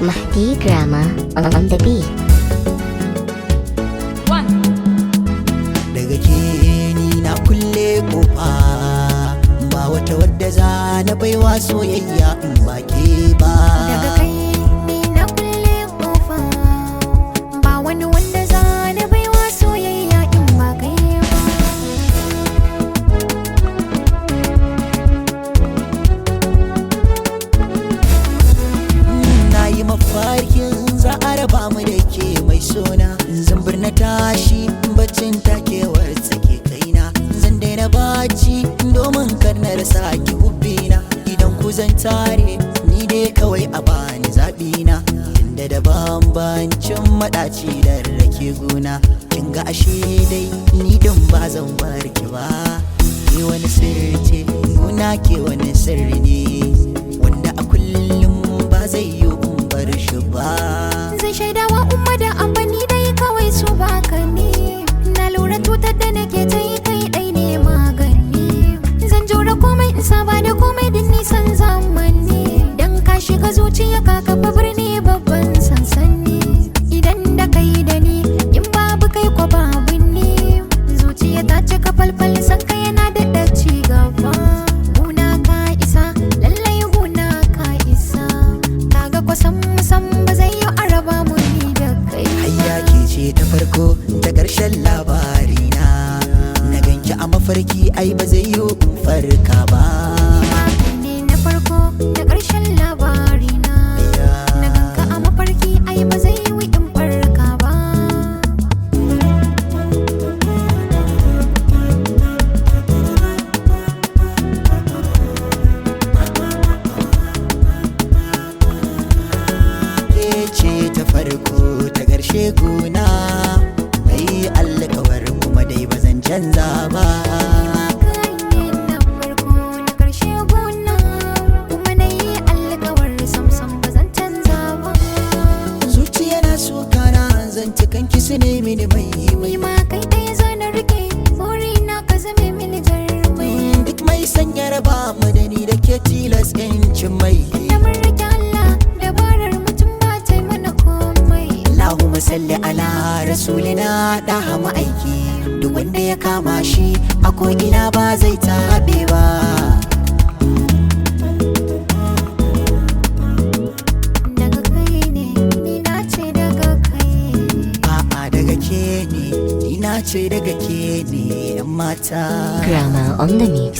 Mahdi Drama on the beat. Daga ke ni na kulle kofa, ba wata wadda za na baiwa soyayya in ba ke ba. Daga kai ni na kulle kofa, ba wani wanda za na baiwa soyayya in ba kai ba. Na yi mafarkin za a raba mu da ke mai sona, zan birna tashi baccin takewar tsake kaina, zan daina bacci domin kar na rasa ki hubbina. Idan ku zan tare ni dai kawai a bani zaɓina, inda da bambancin maɗaci da rake gona. Kin ga ashe dai ni dan ba zan bar ki ba, ke wani sirri ce gona, ke wani sirri ne wanda a kullum ba zai yi in bar shi ba. Zai shaidawa umma da abba ni dai kawai su baka ne, na lura cutar da nake ta yi kai dai ne magani. Zan jura komai in saba da komai din nisan zamani, dan ka shiga zuciya ka kafa birni babban sansani. Idan da kai da ni in babu kai ko babu ni, zuciya ta cika falfal san ka yana da ci gaba. Guna ka isa lallai guna ka isa, kaga kwasan musan ba zai yi araba mu ni da kai. Hayya ke ce ta farko ta ƙarshen labarina, na ganki a mafarki ai ba zai yi in farka ba. Ne na farko da ƙarshen labarina, na ganka a mafarki ai ba zai yi in farka ba. Ke ce ta farko ta ƙarshe guna, mai alkawar kuma dai ba zan canza ba. Kai ne na farko na ƙarshe gona, kuma na yi alƙawar samsam ba zan canza ba. Zuciya na so kana zan kanki su ne mini mai Ni ma kai ɗaya zo na rike, burina ka zame mini jarumai. duk mai sanya raba mu da ni da ke tilas yancin mai. Da mun rike Allah, dabarar mutum ba ta yi mana komai. Allahumma salli ala rasulina da hama aiki, duk wanda ya kama shi a ko'ina ba zai taɓe ba. Daga kai ne, ni na ce daga kai. A'a daga ke ne, ni na ce daga ke ne 'yan mata. Drama on the mix.